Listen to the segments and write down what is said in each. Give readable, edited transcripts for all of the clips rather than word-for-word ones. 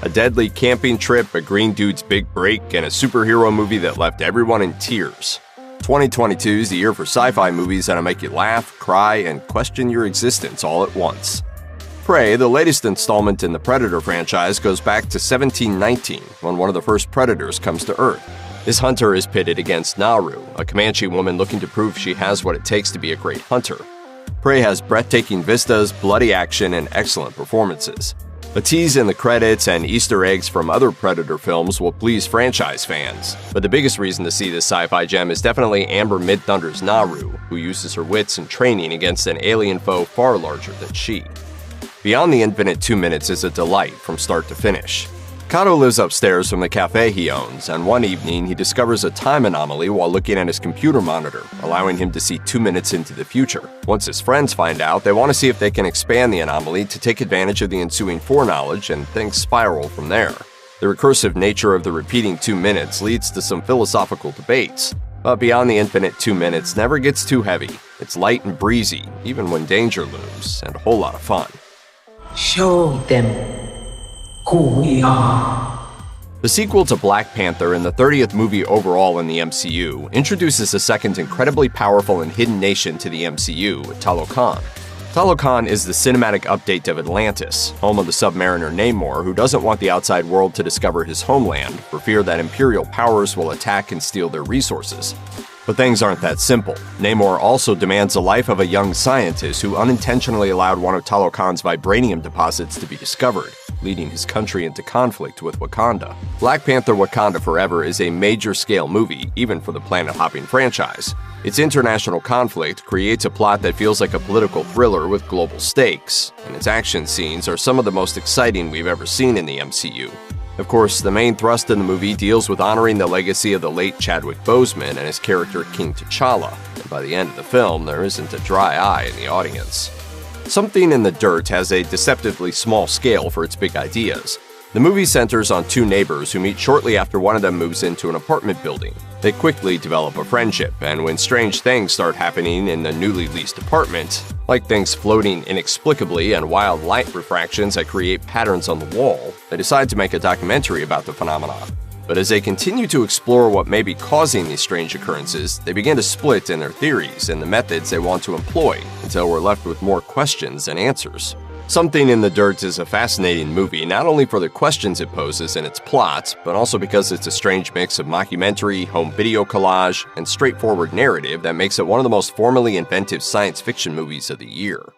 A deadly camping trip, a green dude's big break, and a superhero movie that left everyone in tears. 2022 is the year for sci-fi movies that'll make you laugh, cry, and question your existence all at once. Prey, the latest installment in the Predator franchise, goes back to 1719, when one of the first predators comes to Earth. This hunter is pitted against Naru, a Comanche woman looking to prove she has what it takes to be a great hunter. Prey has breathtaking vistas, bloody action, and excellent performances. A tease in the credits and Easter eggs from other Predator films will please franchise fans, but the biggest reason to see this sci-fi gem is definitely Amber Midthunder's Naru, who uses her wits and training against an alien foe far larger than she. Beyond the Infinite 2 Minutes is a delight from start to finish. Kato lives upstairs from the cafe he owns, and one evening he discovers a time anomaly while looking at his computer monitor, allowing him to see 2 minutes into the future. Once his friends find out, they want to see if they can expand the anomaly to take advantage of the ensuing foreknowledge, and things spiral from there. The recursive nature of the repeating 2 minutes leads to some philosophical debates, but Beyond the Infinite 2 Minutes never gets too heavy. It's light and breezy, even when danger looms, and a whole lot of fun. Show them who we are. The sequel to Black Panther and the 30th movie overall in the MCU introduces a second incredibly powerful and hidden nation to the MCU, Talokan. Talokan is the cinematic update of Atlantis, home of the submariner Namor, who doesn't want the outside world to discover his homeland for fear that Imperial powers will attack and steal their resources. But things aren't that simple. Namor also demands the life of a young scientist who unintentionally allowed one of Talokan's vibranium deposits to be discovered, leading his country into conflict with Wakanda. Black Panther: Wakanda Forever is a major-scale movie, even for the planet-hopping franchise. Its international conflict creates a plot that feels like a political thriller with global stakes, and its action scenes are some of the most exciting we've ever seen in the MCU. Of course, the main thrust in the movie deals with honoring the legacy of the late Chadwick Boseman and his character King T'Challa, and by the end of the film, there isn't a dry eye in the audience. Something in the Dirt has a deceptively small scale for its big ideas. The movie centers on two neighbors who meet shortly after one of them moves into an apartment building. They quickly develop a friendship, and when strange things start happening in the newly leased apartment, like things floating inexplicably and wild light refractions that create patterns on the wall, they decide to make a documentary about the phenomenon. But as they continue to explore what may be causing these strange occurrences, they begin to split in their theories and the methods they want to employ, until we're left with more questions than answers. Something in the Dirt is a fascinating movie, not only for the questions it poses in its plot, but also because it's a strange mix of mockumentary, home video collage, and straightforward narrative that makes it one of the most formally inventive science fiction movies of the year.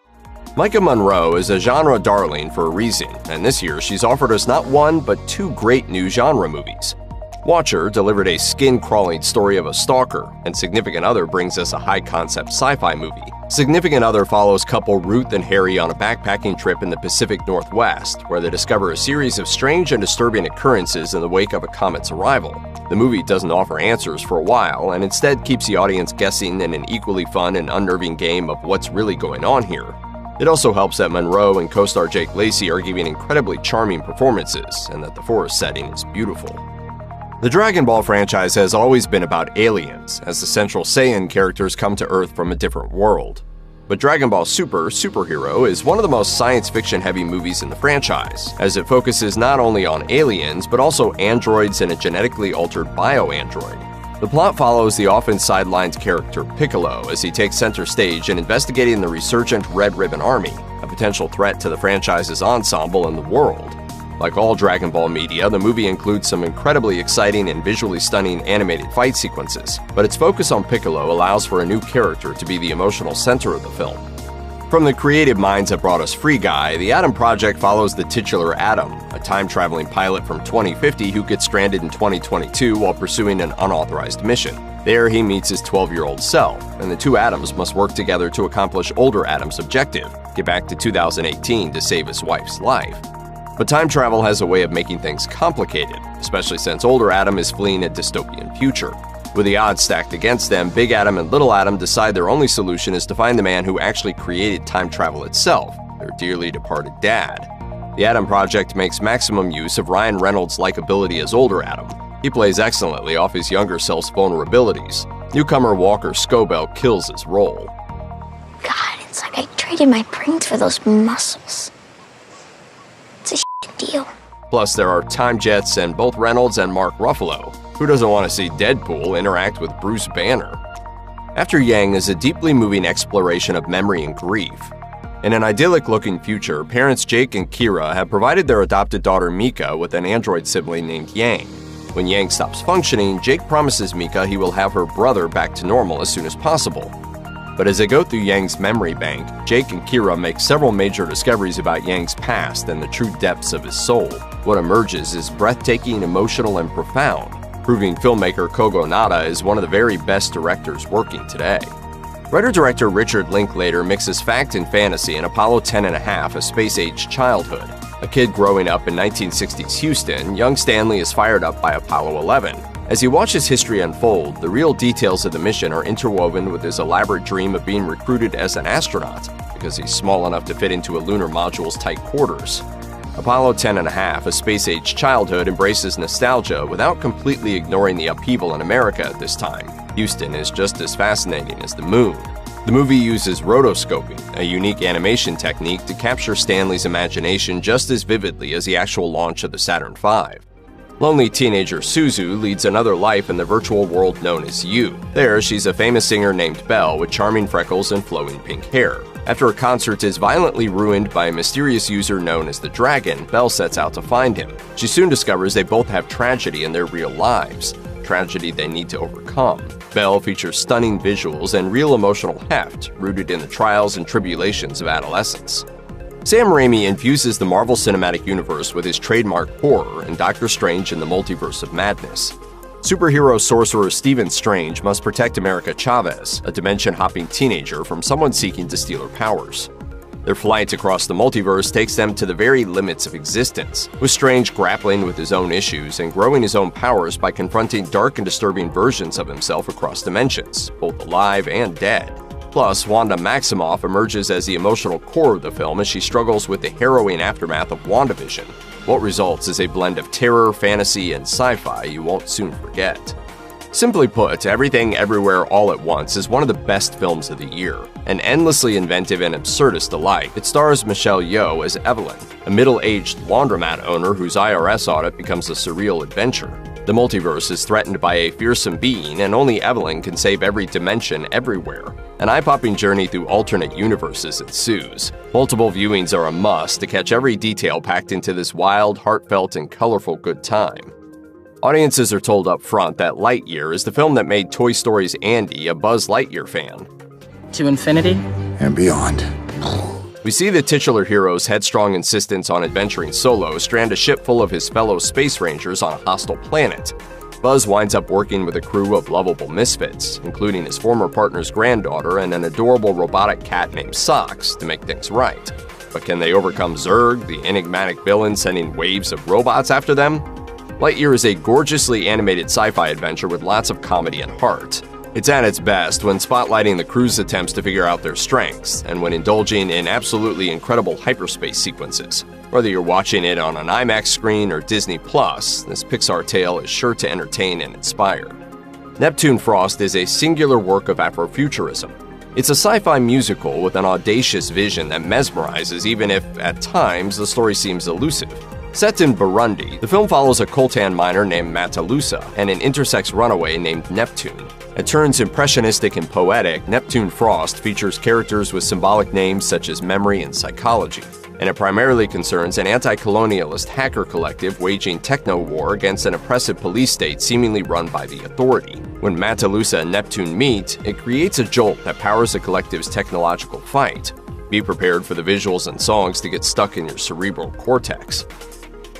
Maika Monroe is a genre darling for a reason, and this year she's offered us not one, but two great new genre movies. Watcher delivered a skin-crawling story of a stalker, and Significant Other brings us a high-concept sci-fi movie. Significant Other follows couple Ruth and Harry on a backpacking trip in the Pacific Northwest, where they discover a series of strange and disturbing occurrences in the wake of a comet's arrival. The movie doesn't offer answers for a while, and instead keeps the audience guessing in an equally fun and unnerving game of what's really going on here. It also helps that Monroe and co-star Jake Lacy are giving incredibly charming performances, and that the forest setting is beautiful. The Dragon Ball franchise has always been about aliens, as the Central Saiyan characters come to Earth from a different world. But Dragon Ball Super: Superhero is one of the most science fiction heavy movies in the franchise, as it focuses not only on aliens, but also androids and a genetically altered bio-android. The plot follows the often sidelined character Piccolo as he takes center stage in investigating the resurgent Red Ribbon Army, a potential threat to the franchise's ensemble and the world. Like all Dragon Ball media, the movie includes some incredibly exciting and visually stunning animated fight sequences, but its focus on Piccolo allows for a new character to be the emotional center of the film. From the creative minds that brought us Free Guy, the Adam Project follows the titular Adam, a time-traveling pilot from 2050 who gets stranded in 2022 while pursuing an unauthorized mission. There, he meets his 12-year-old self, and the two Adams must work together to accomplish older Adam's objective, get back to 2018 to save his wife's life. But time travel has a way of making things complicated, especially since older Adam is fleeing a dystopian future. With the odds stacked against them, Big Adam and Little Adam decide their only solution is to find the man who actually created time travel itself, their dearly departed dad. The Adam Project makes maximum use of Ryan Reynolds' likability as older Adam. He plays excellently off his younger self's vulnerabilities. Newcomer Walker Scobell kills his role. God, it's like I traded my brains for those muscles. It's a shit deal. Plus, there are time jets and both Reynolds and Mark Ruffalo. Who doesn't want to see Deadpool interact with Bruce Banner? After Yang is a deeply moving exploration of memory and grief. In an idyllic-looking future, parents Jake and Kira have provided their adopted daughter Mika with an android sibling named Yang. When Yang stops functioning, Jake promises Mika he will have her brother back to normal as soon as possible. But as they go through Yang's memory bank, Jake and Kira make several major discoveries about Yang's past and the true depths of his soul. What emerges is breathtaking, emotional, and profound, proving filmmaker Kogo Nada is one of the very best directors working today. Writer-director Richard Linklater mixes fact and fantasy in Apollo 10.5: A Space-Age Childhood. A kid growing up in 1960s Houston, young Stanley is fired up by Apollo 11. As he watches history unfold, the real details of the mission are interwoven with his elaborate dream of being recruited as an astronaut, because he's small enough to fit into a lunar module's tight quarters. Apollo 10.5: A Space-Age Childhood embraces nostalgia without completely ignoring the upheaval in America at this time. Houston is just as fascinating as the moon. The movie uses rotoscoping, a unique animation technique to capture Stanley's imagination just as vividly as the actual launch of the Saturn V. Lonely teenager Suzu leads another life in the virtual world known as You. There, she's a famous singer named Belle with charming freckles and flowing pink hair. After a concert is violently ruined by a mysterious user known as the Dragon, Belle sets out to find him. She soon discovers they both have tragedy in their real lives, tragedy they need to overcome. Belle features stunning visuals and real emotional heft, rooted in the trials and tribulations of adolescence. Sam Raimi infuses the Marvel Cinematic Universe with his trademark horror in Doctor Strange in the Multiverse of Madness. Superhero sorcerer Stephen Strange must protect America Chavez, a dimension-hopping teenager, from someone seeking to steal her powers. Their flight across the multiverse takes them to the very limits of existence, with Strange grappling with his own issues and growing his own powers by confronting dark and disturbing versions of himself across dimensions, both alive and dead. Plus, Wanda Maximoff emerges as the emotional core of the film as she struggles with the harrowing aftermath of WandaVision. What results is a blend of terror, fantasy, and sci-fi you won't soon forget. Simply put, Everything Everywhere All at Once is one of the best films of the year. An endlessly inventive and absurdist delight, it stars Michelle Yeoh as Evelyn, a middle-aged laundromat owner whose IRS audit becomes a surreal adventure. The multiverse is threatened by a fearsome being, and only Evelyn can save every dimension everywhere. An eye-popping journey through alternate universes ensues. Multiple viewings are a must to catch every detail packed into this wild, heartfelt, and colorful good time. Audiences are told up front that Lightyear is the film that made Toy Story's Andy a Buzz Lightyear fan. To infinity and beyond. We see the titular hero's headstrong insistence on adventuring solo strand a ship full of his fellow space rangers on a hostile planet. Buzz winds up working with a crew of lovable misfits, including his former partner's granddaughter and an adorable robotic cat named Socks, to make things right. But can they overcome Zurg, the enigmatic villain sending waves of robots after them? Lightyear is a gorgeously animated sci-fi adventure with lots of comedy and heart. It's at its best when spotlighting the crew's attempts to figure out their strengths, and when indulging in absolutely incredible hyperspace sequences. Whether you're watching it on an IMAX screen or Disney+, this Pixar tale is sure to entertain and inspire. Neptune Frost is a singular work of Afrofuturism. It's a sci-fi musical with an audacious vision that mesmerizes even if, at times, the story seems elusive. Set in Burundi, the film follows a coltan miner named Matalusa and an intersex runaway named Neptune. It turns impressionistic and poetic. Neptune Frost features characters with symbolic names such as memory and psychology, and it primarily concerns an anti-colonialist hacker collective waging techno-war against an oppressive police state seemingly run by the authority. When Matalusa and Neptune meet, it creates a jolt that powers the collective's technological fight. Be prepared for the visuals and songs to get stuck in your cerebral cortex.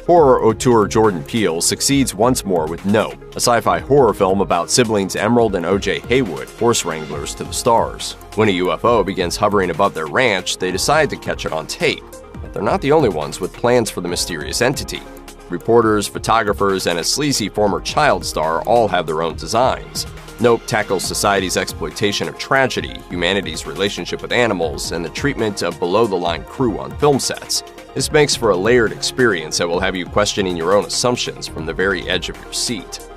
Horror auteur Jordan Peele succeeds once more with Nope, a sci-fi horror film about siblings Emerald and O.J. Haywood, horse wranglers to the stars. When a UFO begins hovering above their ranch, they decide to catch it on tape. But they're not the only ones with plans for the mysterious entity. Reporters, photographers, and a sleazy former child star all have their own designs. Nope tackles society's exploitation of tragedy, humanity's relationship with animals, and the treatment of below-the-line crew on film sets. This makes for a layered experience that will have you questioning your own assumptions from the very edge of your seat.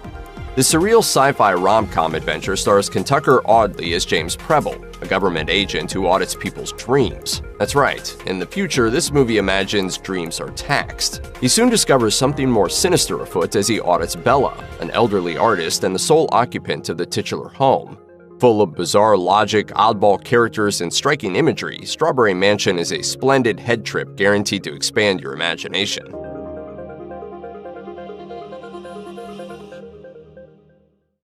The surreal sci-fi rom-com adventure stars Kentucker Audley as James Preble, a government agent who audits people's dreams. That's right, in the future, this movie imagines dreams are taxed. He soon discovers something more sinister afoot as he audits Bella, an elderly artist and the sole occupant of the titular home. Full of bizarre logic, oddball characters, and striking imagery, Strawberry Mansion is a splendid head trip guaranteed to expand your imagination.